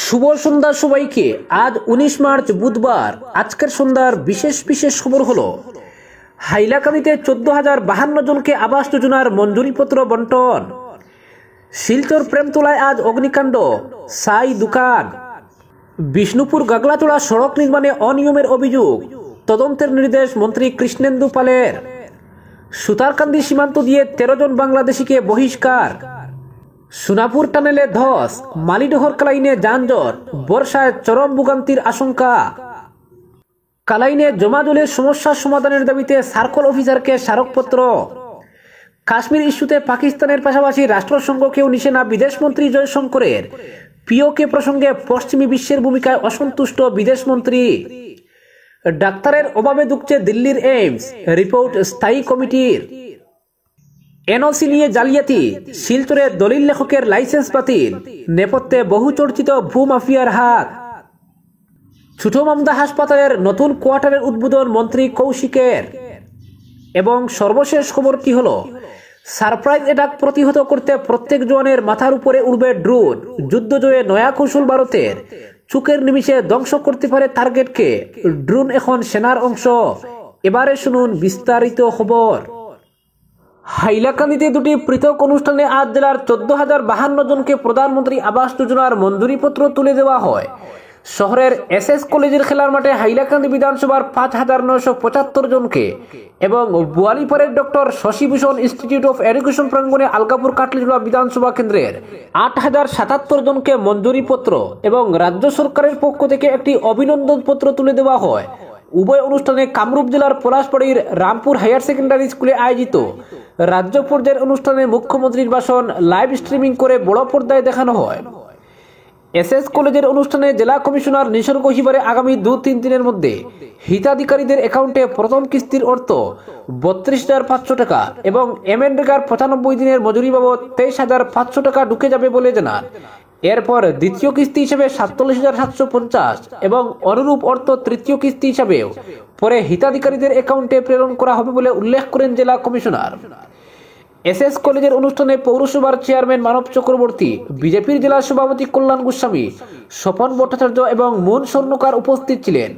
শুভ সন্ধ্যা সবাইকে। আজ 19 মার্চ বুধবার। আজকের সন্ধ্যার বিশেষ বিশেষ খবর হলো হাইলাকান্দিতে 14,052 জনকে আবাস যোজনার মঞ্জুরিপত্র বন্টন। শিলচর প্রেমতলায় আজ অগ্নিকাণ্ড, সাই দোকান। বিষ্ণুপুর গাগলাচড়া সড়ক নির্মাণে অনিয়মের অভিযোগ, তদন্তের নির্দেশ মন্ত্রী কৃষ্ণেন্দু পালের। সুতারকান্দি সীমান্ত দিয়ে 13 জন বাংলাদেশিকে বহিষ্কার। সোনাপুর টানেলে ধস, মালিডহর কালাইনে যানজট, বর্ষায় চরম ভোগান্তির আশঙ্কা। কালাইনে জমা জলের সমস্যা সমাধানের দাবিতে সার্কল অফিসারকে স্মারকপত্র। কাশ্মীর ইস্যুতে পাকিস্তানের পাশাপাশি রাষ্ট্রসংঘকেও নিশানা বিদেশমন্ত্রী জয়শঙ্করের। পিওকে প্রসঙ্গে পশ্চিমী বিশ্বের ভূমিকায় অসন্তুষ্ট বিদেশমন্ত্রী। ডাক্তারের অভাবে দুঃখছে দিল্লির এইমস, রিপোর্ট স্থায়ী কমিটির। এনওসি নিয়ে জালিয়াতি, শিলচরে দলিল লেখকের লাইসেন্স বাতিল, নেপথ্যে বহু চর্চিত ভূমাফিয়ার হাত। ছোট মামদা হাসপাতালের নতুন কোয়ার্টারের উদ্বোধন মন্ত্রী কৌশিকের। এবং সর্বশেষ খবরটি হল সারপ্রাইজ অ্যাটাক প্রতিহত করতে প্রত্যেক জওয়ানের মাথার উপরে উড়বে ড্রোন। যুদ্ধজয়ে নয়া কৌশল ভারতের, চোখের নিমিষে ধ্বংস করতে পারে টার্গেটকে। ড্রোন এখন সেনার অংশ। এবারে শুনুন বিস্তারিত খবর। হাইলাকান্দিতে দুটি পৃথক অনুষ্ঠানে আজ জেলার 14,052 জনকে প্রধানমন্ত্রী আবাস যোজনার মঞ্জুরিপত্র তুলে দেওয়া হয়। শহরের এসএস কলেজের খেলার মাঠে হাইলাকান্দি বিধানসভার 5,975 জনকে এবং বোয়ালিপাড়ের doctor Shashibhushan institute of education প্রাঙ্গণে আলগাপুর কাটলিজোড়া বিধানসভা কেন্দ্রের 8,077 জনকে মঞ্জুরিপত্র এবং রাজ্য সরকারের পক্ষ থেকে একটি অভিনন্দন পত্র তুলে দেওয়া হয়। উভয় অনুষ্ঠানে কামরূপ জেলার পলাশবাড়ির রামপুর হায়ার সেকেন্ডারি স্কুলে আয়োজিত রাজ্য পর্যায়ের অনুষ্ঠানে মুখ্যমন্ত্রীর ভাষণ লাইভ স্ট্রিমিং করে বড় পর্দায় দেখানো হয়। এসএস কলেজের অনুষ্ঠানে জেলা কমিশনার নিসর্গ হিবারে আগামী 2-3 দিনের মধ্যে হিতাধিকারীদের অ্যাকাউন্টে প্রথম কিস্তির অর্থ 32,500 টাকা এবং এমএনরেগার 95 দিনের মজুরি বাবদ 23,500 টাকা ঢুকে যাবে বলে জানান। এরপর দ্বিতীয় কিস্তি হিসেবে 47,750 এবং অনুরূপ অর্থ তৃতীয় কিস্তি হিসাবেও পরে হিতাধিকারীদের অ্যাকাউন্টে প্রেরণ করা হবে বলে উল্লেখ করেন জেলা কমিশনার। এসএস কলেজের অনুষ্ঠানে পৌরসভার চেয়ারম্যান মানব চক্রবর্তী, বিজেপির জেলা সভাপতি কল্যাণ গোস্বামী, স্বপন ভট্টাচার্য এবং মন স্বর্ণকার উপস্থিত ছিলেন।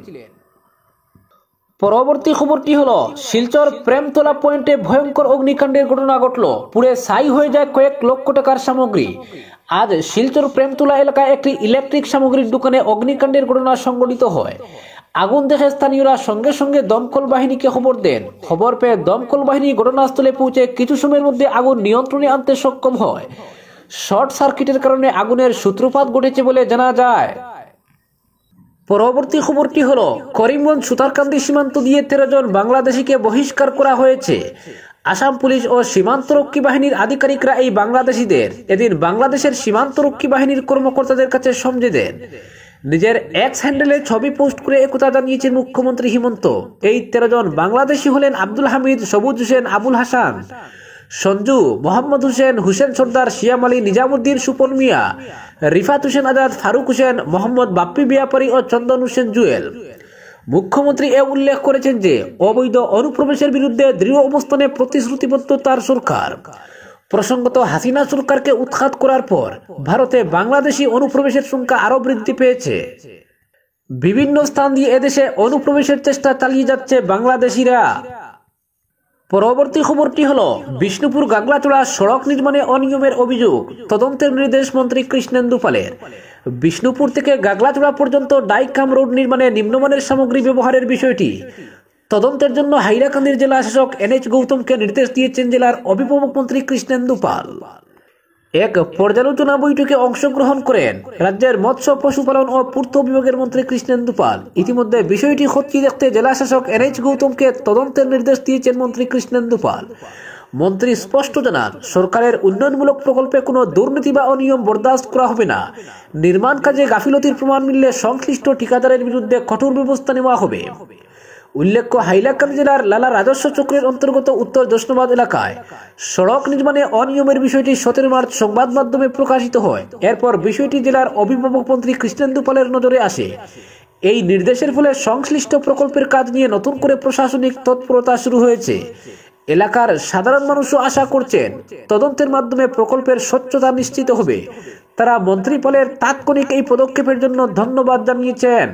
পরবর্তী খবরটি হল শিলচর প্রেমতলা পয়েন্টে ভয়ঙ্কর অগ্নিকাণ্ডের ঘটনা ঘটল। পুড়ে ছাই হয়ে যায় কয়েক লক্ষ টাকার সামগ্রী। আজ শিলচর প্রেমতলা এলাকায় একটি ইলেকট্রিক সামগ্রীর দোকানে অগ্নিকাণ্ডের ঘটনা সংঘটিত হয়। আগুন দেখে স্থানীয়রা সঙ্গে সঙ্গে দমকল বাহিনীকে খবর দেন। খবর পেয়ে দমকল বাহিনী ঘটনাস্থলে পৌঁছে কিছু সময়ের মধ্যে আগুন নিয়ন্ত্রণে আনতে সক্ষম হয়। শর্ট সার্কিটের কারণে আগুনের সূত্রপাত ঘটেছে বলে জানা যায়। পরবর্তী খবরটি হল করিমগঞ্জ সুতারকান্দি সীমান্ত দিয়ে 13 জন বাংলাদেশিকে বহিষ্কার করা হয়েছে। আসাম পুলিশ ও সীমান্তরক্ষী বাহিনীর আধিকারিকরা এই বাংলাদেশিদের এদিন বাংলাদেশের সীমান্তরক্ষী বাহিনীর কর্মকর্তাদের কাছে সমঝে দেন। নিজের এক্স হ্যান্ডেলে ছবি পোস্ট করে একথা জানিয়েছেন মুখ্যমন্ত্রী হিমন্ত। এই 13 জন বাংলাদেশি হলেন আব্দুল হামিদ, সবুজ হোসেন, আবুল হাসান, সঞ্জু, মোহাম্মদ হোসেন, হুসেন সর্দার, শিয়াম আলী, নিজামুদ্দিন, সুপন মিয়া, রিফাত হোসেন আজাদ, ফারুক হোসেন, মোহাম্মদ বাপ্পি বিয়াপারী ও চন্দন হোসেন জুয়েল। মুখ্যমন্ত্রী এ উল্লেখ করেছেন যে অবৈধ অনুপ্রবেশের বিরুদ্ধে দৃঢ় অবস্থানে প্রতিশ্রুতিবদ্ধ তার সরকার। প্রসঙ্গত হাসিনা সরকারকে উৎখাত করার পর ভারতে বাংলাদেশি অনুপ্রবেশের সংখ্যা আরো বৃদ্ধি পেয়েছে। বিভিন্ন স্থান দিয়ে এদেশে অনুপ্রবেশের চেষ্টা চালিয়ে যাচ্ছে বাংলাদেশিরা। পরবর্তী খবরটি হল বিষ্ণুপুর গাগলাচড়া সড়ক নির্মাণে অনিয়মের অভিযোগ, তদন্তের নির্দেশ মন্ত্রী কৃষ্ণেন্দু পালের। বিষ্ণুপুর থেকে গাগলাচড়া পর্যন্ত ডাইকাম রোড নির্মাণে নিম্নমানের সামগ্রী ব্যবহারের বিষয়টি তদন্তের জন্য হাইলাকান্দির জেলা শাসক NH গৌতমকে নির্দেশ দিয়েছেন জেলার অভিভাবক মন্ত্রী কৃষ্ণেন্দু পাল। এক পর্যালোচনা বৈঠকে অংশগ্রহণ করেন রাজ্যের মৎস্য, পশুপালন ও পূর্ত বিভাগের মন্ত্রী কৃষ্ণেন্দু পাল। ইতিমধ্যে বিষয়টি খতিয়ে দেখতে জেলা শাসক NH গৌতমকে তদন্তের নির্দেশ দিয়েছেন মন্ত্রী কৃষ্ণেন্দু পাল। মন্ত্রী স্পষ্ট জানান, সরকারের উন্নয়নমূলক প্রকল্পে কোনো দুর্নীতি বা অনিয়ম বরদাস্ত করা হবে না। নির্মাণ কাজে গাফিলতির প্রমাণ মিললে সংশ্লিষ্ট ঠিকাদারের বিরুদ্ধে কঠোর ব্যবস্থা নেওয়া হবে। উল্লেখ্য, হাইলাকান্দি জেলার লালা রাজস্ব চক্রের অন্তর্গত উত্তর জশনাবাদ এলাকায় সড়ক নির্মাণে অনিয়মের বিষয়টি 17 মার্চ সংবাদ মাধ্যমে প্রকাশিত হয়। এরপর বিষয়টি জেলার অভিভাবক মন্ত্রী কৃষ্ণেন্দু পালের নজরে আসে। এই নির্দেশের ফলে সংশ্লিষ্ট প্রকল্পের কাজ নিয়ে নতুন করে প্রশাসনিক তৎপরতা শুরু হয়েছে। এলাকার সাধারণ মানুষও আশা করছেন তদন্তের মাধ্যমে প্রকল্পের স্বচ্ছতা নিশ্চিত হবে। তারা মন্ত্রিপলের তাৎক্ষণিক এই পদক্ষেপের জন্য ধন্যবাদ জানিয়েছেন।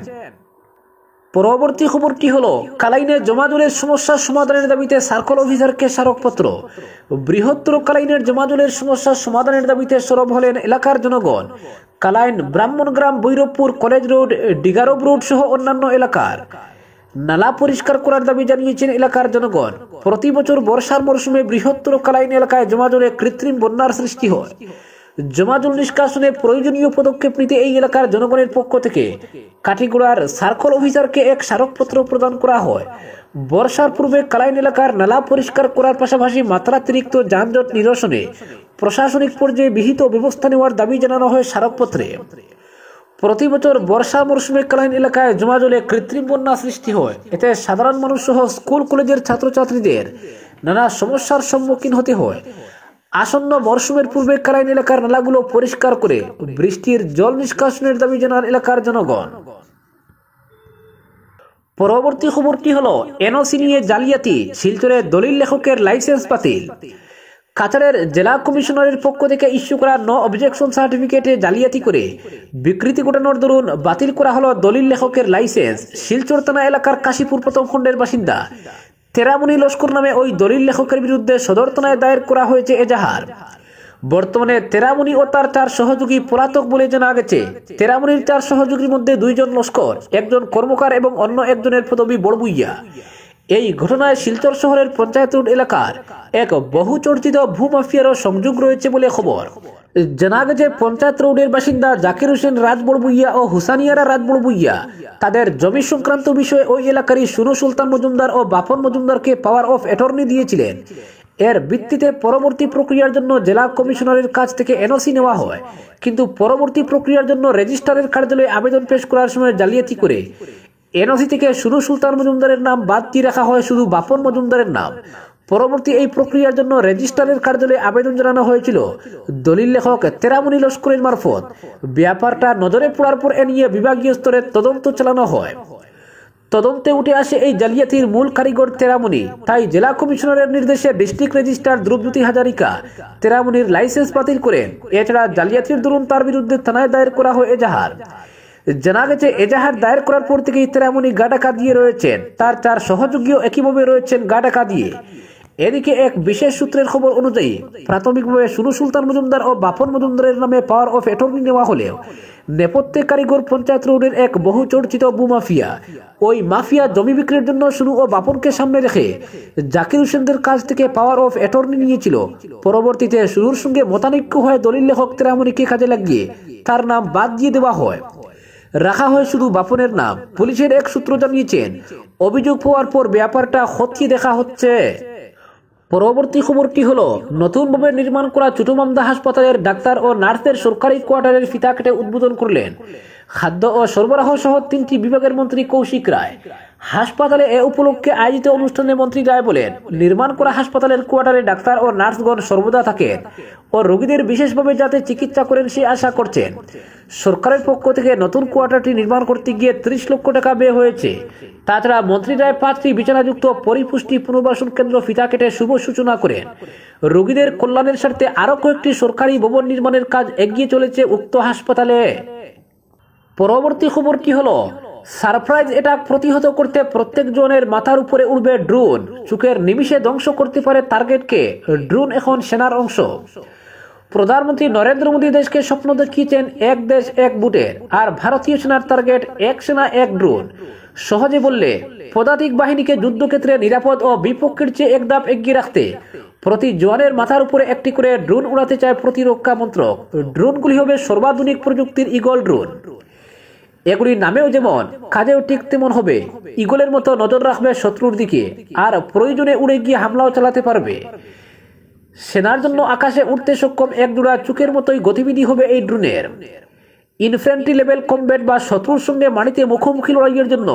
পরবর্তী খবরটি হলো কালাইনে জমাজলের সমস্যার সমাধানের দাবিতে সার্কল অফিসারকে স্মারকপত্র। বৃহত্তর কালাইনের জমাজলের সমস্যার সমাধানের দাবিতে সরব হলেন এলাকার জনগণ। কালাইন, ব্রাহ্মণগ্রাম, ভৈরবপুর, কলেজ রোড, ডিগারব রোড সহ অন্যান্য এলাকার নালা পরিষ্কার করার দাবি জানিয়েছেন এলাকার জনগণ। প্রতি বছর বর্ষার মরশুমে বৃহত্তর কালাইন এলাকায় জমাজলে কৃত্রিম বন্যার সৃষ্টি হয়। জমাজল নিষ্কাশনে প্রয়োজনীয় পদক্ষেপ নিতে এই এলাকার জনগণের পক্ষ থেকে কাঠিগোড়ার সার্কল অফিসারকে এক স্মারকপত্র প্রদান করা হয়। বর্ষার পূর্বে কালাইন এলাকার নালা পরিষ্কার করার পাশাপাশি মাত্রাতিরিক্ত যানজট নিরসনে প্রশাসনিক পর্যায়ে বিহিত ব্যবস্থা নেওয়ার দাবি জানানো হয় স্মারকপত্রে। প্রতি বছর বর্ষা মরশুমে কালাইন এলাকায় জমাজলে কৃত্রিম বন্যা সৃষ্টি হয়। এতে সাধারণ মানুষ সহ স্কুল কলেজের ছাত্রছাত্রীদের নানা সমস্যার সম্মুখীন হতে হয়। আসন্ন মরশুমের পূর্বে কালাইন এলাকার নালাগুলো পরিষ্কার করে বৃষ্টির জল নিষ্কাশনের দাবি জানান এলাকার জনগণ। পরবর্তী খবরটি হলো এনওসি নিয়ে জালিয়াতি, শিলচরে দলিল লেখকের লাইসেন্স বাতিল। কাছাড়ের জেলা কমিশনারের পক্ষ থেকে ইস্যু করা নো অবজেকশন সার্টিফিকেটে জালিয়াতি করে বিকৃতি ঘটানোর দরুন বাতিল করা হলো দলিল লেখকের লাইসেন্স। শিলচর থানা এলাকার কাশীপুর প্রথম খণ্ডের বাসিন্দা তেরামণি লস্কর নামে ওই দলিল লেখকের বিরুদ্ধে সদর থানায় দায়ের করা হয়েছে এজাহার। বর্তমানে তেরামণি ও তার 4 সহযোগী পলাতক বলে জানা গেছে। তেরামণির 4 সহযোগীর মধ্যে 2 জন লস্কর, 1 জন কর্মকার এবং অন্য একজনের পদবী বড়বুইয়া। এই ঘটনায় শিলচর শহরের পঞ্চায়েত রোড এলাকার এক বহুচর্চিত ভূমাফিয়ারও সংযোগ রয়েছে বলে খবর। জানা গেছে পঞ্চায়েত রোডের বাসিন্দা জাকির হোসেন রাজবড়বুইয়া ও হুসানিয়ারা রাজবড়বুইয়া তাদের জমি সংক্রান্ত বিষয়ে ওই এলাকারই সুনু সুলতান মজুমদার ও বাপন মজুমদারকে পাওয়ার অফ অ্যাটর্নি দিয়েছিলেন। এর ভিত্তিতে পরবর্তী প্রক্রিয়ার জন্য জেলা কমিশনারের কাছ থেকে এনওসি নেওয়া হয়, কিন্তু পরবর্তী প্রক্রিয়ার জন্য রেজিস্ট্রারের কার্যালয়ে আবেদন পেশ করার সময় জালিয়াতি করে এনওসি থেকে সুনু সুলতান মজুমদারের নাম বাদ দিয়ে রাখা হয় শুধু বাপন মজুমদারের নাম। পরবর্তী এই প্রক্রিয়ার জন্য রেজিস্ট্রারের কার্যালয়ে আবেদন জানানো হয়েছিল দলিল লেখক তেরামণি লস্করের মারফত। ব্যাপারটা নজরে পড়ার পর এ নিয়ে বিভাগীয় স্তরে তদন্ত চালানো হয়। তদন্তে উঠে আসে এই জালিয়াতির মূল কারিগর তেরামণি। তাই জেলা কমিশনারের নির্দেশে ডিস্ট্রিক্ট রেজিস্ট্রার ধ্রুবজ্যোতি হাজারিকা তেরামণির লাইসেন্স বাতিল করেন। এছাড়া জালিয়াতির দরুন তার বিরুদ্ধে থানায় দায়ের করা হয় এজাহার। জানা গেছে এজাহার দায়ের করার পর থেকেই তেরামণি গা ঢাকা দিয়ে রয়েছেন, তার 4 সহযোগীও একইভাবে রয়েছেন গা ঢাকা দিয়ে। এদিকে এক বিশেষ সূত্রের খবর অনুযায়ী প্রাথমিকভাবে সুনু সুলতান মজুমদার ও বাপন মজুমদারের নামে পাওয়ার অফ অ্যাটর্নি নেওয়া হলেও নেপথ্যে কারিগর পঞ্চায়েত রোডের এক বহু চর্চিত ভূমাফিয়া। ওই মাফিয়া জমি বিক্রির জন্য সুনু ও বাপনকে সামনে রেখে জাকির হোসেনদের কাছ থেকে পাওয়ার অফ অ্যাটর্নি নিয়েছিল। পরবর্তীতে সুনুর সঙ্গে মতানৈক্য হয়ে দলিল লেখক তেরামণিকে কাজে লাগিয়ে তার নাম বাদ দিয়ে দেওয়া হয়, রাখা হয় শুধু বাপনের নাম। পুলিশের এক সূত্র জানিয়েছেন অভিযোগ পাওয়ার পর ব্যাপারটা খতিয়ে দেখা হচ্ছে। পরবর্তী খবরটি হলো নতুনভাবে নির্মাণ করা চুটুমামদা হাসপাতালের ডাক্তার ও নার্সদের সরকারি কোয়ার্টারের ফিতা কেটে উদ্বোধন করলেন খাদ্য ও সরবরাহ সহ 3টি বিভাগের মন্ত্রী কৌশিক রায়। হাসপাতালে এ উপলক্ষে আয়োজিত অনুষ্ঠানে মন্ত্রী রায় বলেন, নির্মাণ করা হাসপাতালের কোয়ার্টারে ডাক্তার ও নার্সগণ সর্বদা থাকেন ও রোগীদের বিশেষভাবে যাতে চিকিৎসা করেন সে আশা করছেন। সরকারের পক্ষ থেকে নতুন কোয়ার্টারটি নির্মাণ করতে গিয়ে 30 লক্ষ টাকা ব্যয় হয়েছে। তাছাড়া মন্ত্রী রায় 5টি বিছানাযুক্ত পরিপুষ্টি পুনর্বাসন কেন্দ্র ফিতা কেটে শুভ সূচনা করেন। রোগীদের কল্যাণের স্বার্থে আরও কয়েকটি সরকারি ভবন নির্মাণের কাজ এগিয়ে চলেছে উক্ত হাসপাতালে। পরবর্তী খবরটি হলো সারপ্রাইজ অ্যাটাক প্রতিহত করতে প্রত্যেক জনের মাথার উপরে উড়বে ড্রোন। চোখের নিমিষে ধ্বংস করতে পারে টার্গেটকে। ড্রোন এখন সেনার অংশ। প্রধানমন্ত্রী নরেন্দ্র মোদী দেশকে স্বপ্ন দেখিয়েছেন এক দেশ এক বুটের, আর ভারতীয় সেনার টার্গেট এক সেনা এক ড্রোন। সহজে বললে পদাতিক বাহিনীকে যুদ্ধক্ষেত্রে নিরাপদ ও বিপক্ষের চেয়ে এক ধাপ এগিয়ে রাখতে প্রতি জওয়ানের মাথার উপরে একটি করে ড্রোন উড়াতে চায় প্রতিরক্ষা মন্ত্রক। ড্রোনগুলি হবে সর্বাধুনিক প্রযুক্তির ঈগল ড্রোন। এগুলি নামেও যেমন কাজেও ঠিক তেমন হবে। ঈগলের মতো নজর রাখবে শত্রুর দিকে, আর প্রয়োজনে উড়ে গিয়ে হামলাও চালাতে পারবে। সেনার জন্য আকাশে উঠতে সক্ষম একজোড়া চোখের মতোই গতিবিধি হবে এই ড্রোনের। ইনফ্যান্ট্রি লেভেল কমব্যাট বা শত্রুর সঙ্গে মাটিতে মুখোমুখি লড়াইয়ের জন্য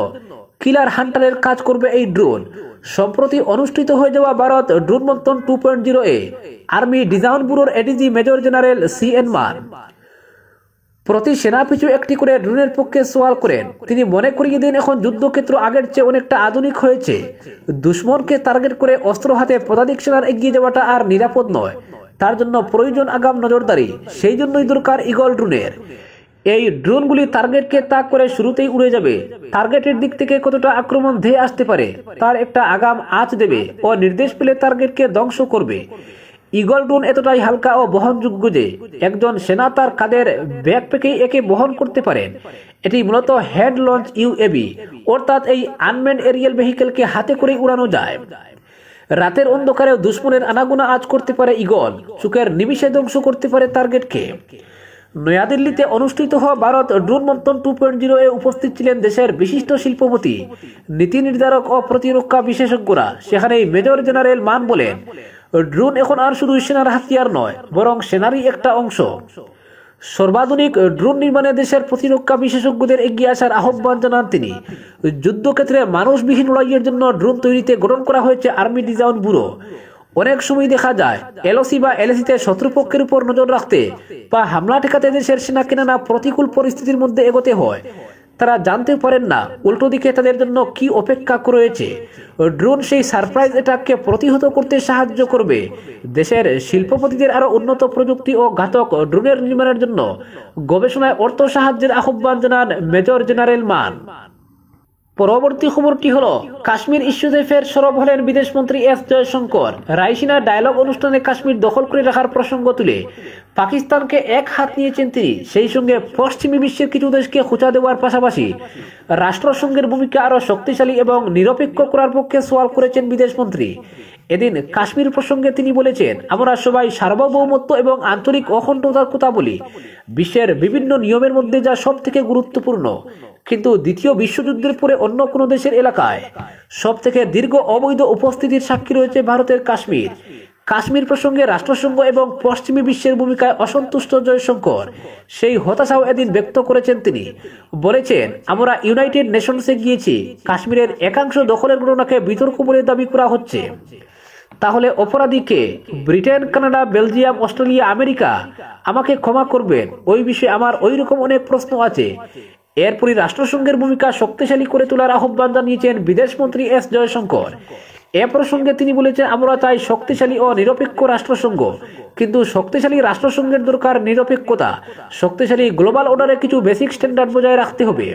কিলার হান্টারের কাজ করবে এই ড্রোন। সম্প্রতি অনুষ্ঠিত হয়ে যাওয়া ভারত ড্রোন মন্থন 2.0 আর্মি ডিজাইন ব্যুরোর এডিজি মেজর জেনারেল CN মান প্রতি সেনা পিছু একটি করে ড্রোনের পক্ষে সওয়াল করেন। তিনি মনে করিয়ে দেন, এখন যুদ্ধক্ষেত্র আগের চেয়ে অনেকটা আধুনিক হয়েছে। দুশ্মনকে টার্গেট করে অস্ত্র হাতে পদাতিক সেনার এগিয়ে যাওয়াটা আর নিরাপদ নয়। তার জন্য প্রয়োজন আগাম নজরদারি। সেই জন্যই দরকার ঈগল ড্রোনের। এই ড্রোনগুলি টার্গেটকে তাক করে শুরুতেই উড়ে যাবে। টার্গেটের দিক থেকে কতটা আক্রমণ ধেয়ে আসতে পারে তার একটা আগাম আঁচ দেবে ও নির্দেশ পেলে টার্গেটকে ধ্বংস করবে। ঈগল ড্রোন এতটাই হালকা ও বহনযোগ্য যে একজন সেনা তার কাঁধের ব্যাকপ্যাকেই একে বহন করতে পারেন। এটি মূলত হেড লঞ্চ ইউএভি, অর্থাৎ এই আনম্যান্ড এরিয়াল ভেহিকেলকে হাতে করে উড়ানো যায়। রাতের অন্ধকারেও দুশ্মনের আনাগোনা আঁচ করতে পারে ঈগল, চোখের নিমিষে ধ্বংস করতে পারে টার্গেটকে। নয়াদিল্লিতে অনুষ্ঠিত হওয়া ভারত ড্রোন মন্থন 2.0 এ উপস্থিত ছিলেন দেশের বিশিষ্ট শিল্পপতি, নীতি নির্ধারক ও প্রতিরক্ষা বিশেষজ্ঞরা। সেখানেই মেজর জেনারেল মান বলেন, ড্রোন এখন আর শুধু সেনার হাতিয়ার নয়, বরং সেনারই একটা অংশ। সর্বাধুনিক ড্রোন নির্মাণে দেশের প্রতিরক্ষা বিশেষজ্ঞদের এগিয়ে আসার আহ্বান জানান তিনি। যুদ্ধক্ষেত্রে মানুষবিহীন লড়াইয়ের জন্য ড্রোন তৈরিতে গঠন করা হয়েছে আর্মি ডিজাইন ব্যুরো। অনেক সময় দেখা যায় এলওসি বা এলএসিতে শত্রুপক্ষের উপর নজর রাখতে বা হামলা ঠেকাতে দেশের সেনাকে নানা প্রতিকূল পরিস্থিতির মধ্যে এগোতে হয়। তারা জানতে পারেন না উল্টো দিকে তাদের জন্য কি অপেক্ষা রয়েছে। ড্রোন সেই সারপ্রাইজ অ্যাটাককে প্রতিহত করতে সাহায্য করবে। দেশের শিল্পপতিদের আরো উন্নত প্রযুক্তি ও ঘাতক ড্রোনের নির্মাণের জন্য গবেষণায় অর্থ সাহায্যের আহ্বান জানান মেজর জেনারেল মান। পরবর্তী খবরটি হলো, কাশ্মীর ইস্যুতে ফের সরব হলেন বিদেশমন্ত্রী এস জয়শঙ্কর। রাইসিনা ডায়লগ অনুষ্ঠানে কাশ্মীর দখল করে রাখার প্রসঙ্গ তুলে পাকিস্তানকে এক হাত নিয়েছেন তিনি। সেই সঙ্গে পশ্চিমী বিশ্বের কিছু দেশকে খোঁচা দেওয়ার পাশাপাশি রাষ্ট্রসংঘের ভূমিকা আরো শক্তিশালী এবং নিরপেক্ষ করার পক্ষে সওয়াল করেছেন বিদেশমন্ত্রী। এদিন কাশ্মীর প্রসঙ্গে তিনি বলেছেন, আমরা সবাই সার্বভৌমত্ব এবং আঞ্চলিক অখণ্ডতার কথা বলি। বিশ্বের বিভিন্ন নিয়মের মধ্যে যা সব থেকে গুরুত্বপূর্ণ, কিন্তু দ্বিতীয় বিশ্বযুদ্ধের পরে অন্য কোনো দেশের এলাকায় সব থেকে দীর্ঘ অবৈধ উপস্থিতির সাক্ষী রয়েছে ভারতের কাশ্মীর। কাশ্মীর প্রসঙ্গে রাষ্ট্রসংঘ এবং পশ্চিমী বিশ্বের ভূমিকায় অসন্তুষ্ট জয়শঙ্কর সেই হতাশাও এদিন ব্যক্ত করেছেন। তিনি বলেছেন, আমরা ইউনাইটেড নেশনসে গিয়েছি, কাশ্মীরের একাংশ দখলের ঘটনাকে বিতর্ক বলে দাবি করা হচ্ছে। তাহলে অপরাধীকে? Britain, Canada, Belgium, Australia, America? আমাকে ক্ষমা করবেন, ওই বিষয়ে আমার ওই রকম অনেক প্রশ্ন আছে। এরপরই রাষ্ট্রসংঘের ভূমিকা শক্তিশালী করে তোলার আহ্বান জানিয়েছেন বিদেশমন্ত্রী এস জয়শঙ্কর। এ প্রসঙ্গে তিনি বলেছেন, আমরা চাই শক্তিশালী ও নিরপেক্ষ রাষ্ট্রসংঘ, কিন্তু শক্তিশালী রাষ্ট্রসংঘের দরকার নিরপেক্ষতা। শক্তিশালী গ্লোবাল অর্ডারে কিছু বেসিক স্ট্যান্ডার্ড বজায় রাখতে হবে।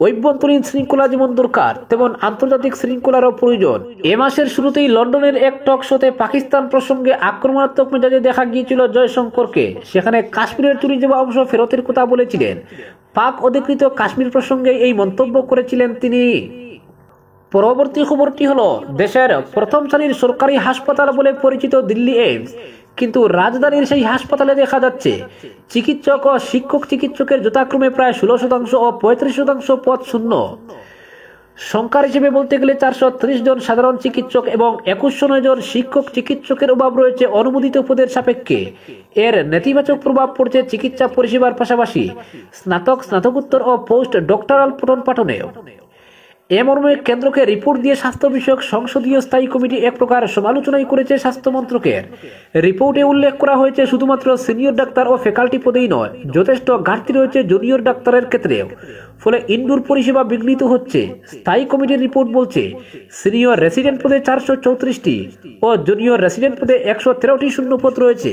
অভ্যন্তরীণ শৃঙ্খলা যেমন দরকার, তেমন আন্তর্জাতিক শৃঙ্খলারও প্রয়োজন। এ মাসের শুরুতেই লন্ডনের এক টক শোতে পাকিস্তান প্রসঙ্গে আক্রমণাত্মক মেজাজে দেখা গিয়েছিল জয়শঙ্করকে। সেখানে কাশ্মীরের চুরি যাওয়া অংশ ফেরতের কথা বলেছিলেন। পাক অধিকৃত কাশ্মীর প্রসঙ্গে এই মন্তব্য করেছিলেন তিনি। পরবর্তী খবরটি হলো, দেশের প্রথম সারির সরকারি হাসপাতাল বলে পরিচিত দিল্লি এইমস, কিন্তু রাজধানীর সেই হাসপাতালে দেখা যাচ্ছে চিকিৎসক ও শিক্ষক চিকিৎসকের যথাক্রমে প্রায় 16% ও 35% পদ শূন্য। সংখ্যার হিসেবে বলতে গেলে 430 জন সাধারণ চিকিৎসক এবং 2109 জন শিক্ষক চিকিৎসকের অভাব রয়েছে অনুমোদিত পদের সাপেক্ষে। এর নেতিবাচক প্রভাব পড়ছে চিকিৎসা পরিষেবার পাশাপাশি স্নাতক, স্নাতকোত্তর ও পোস্ট ডক্টরাল পঠন পাঠনেও। এ মর্মে কেন্দ্রকে রিপোর্ট দিয়ে স্বাস্থ্য বিষয়ক সংসদীয় স্থায়ী কমিটি এক প্রকার সমালোচনাই করেছে স্বাস্থ্য মন্ত্রকের। রিপোর্টে উল্লেখ করা হয়েছে, শুধুমাত্র সিনিয়র ডাক্তার ও ফ্যাকাল্টি পদেই নয়, যথেষ্ট ঘাটতি রয়েছে জুনিয়র ডাক্তারের ক্ষেত্রেও। ফলে ইনডোর পরিষেবা বিঘ্নিত হচ্ছে। স্থায়ী কমিটির রিপোর্ট বলছে, সিনিয়র রেসিডেন্ট পদে 434টি ও জুনিয়র রেসিডেন্ট পদে 113টি শূন্যপদ রয়েছে।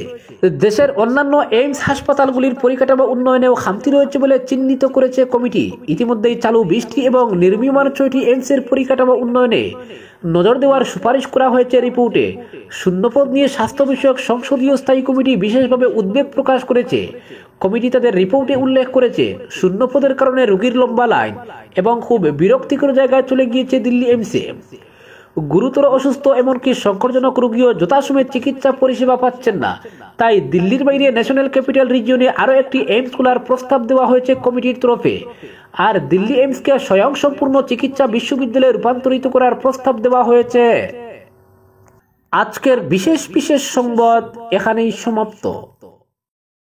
দেশের অন্যান্য এইমস হাসপাতালগুলির পরিকাঠামো উন্নয়নেও খামতি রয়েছে বলে চিহ্নিত করেছে কমিটি। ইতিমধ্যেই চালু 20টি এবং নির্মীয়মান 6টি এইমসের পরিকাঠামো উন্নয়নে নজর দেওয়ার সুপারিশ করা হয়েছে রিপোর্টে। শূন্যপদ নিয়ে স্বাস্থ্য বিষয়ক সংসদীয় স্থায়ী কমিটি বিশেষভাবে উদ্বেগ প্রকাশ করেছে। কমিটি তাদের রিপোর্টে উল্লেখ করেছে, শূন্যপদের কারণে রোগীর লম্বা লাইন এবং খুব বিরক্তিকর জায়গায় চলে গিয়েছে দিল্লি এইমসে। গুরুতর অসুস্থ এমনকি সংকটজনক রোগীও যথাসময়ে চিকিৎসা পরিষেবা পাচ্ছেন না। তাই দিল্লির বাইরে ন্যাশনাল ক্যাপিটাল রিজিয়নে আরও একটি এইমস খোলার প্রস্তাব দেওয়া হয়েছে কমিটির তরফে। আর দিল্লি এইমসকে স্বয়ংসম্পূর্ণ চিকিৎসা বিশ্ববিদ্যালয়ে রূপান্তরিত করার প্রস্তাব দেওয়া হয়েছে। আজকের বিশেষ সংবাদ এখানেই সমাপ্ত।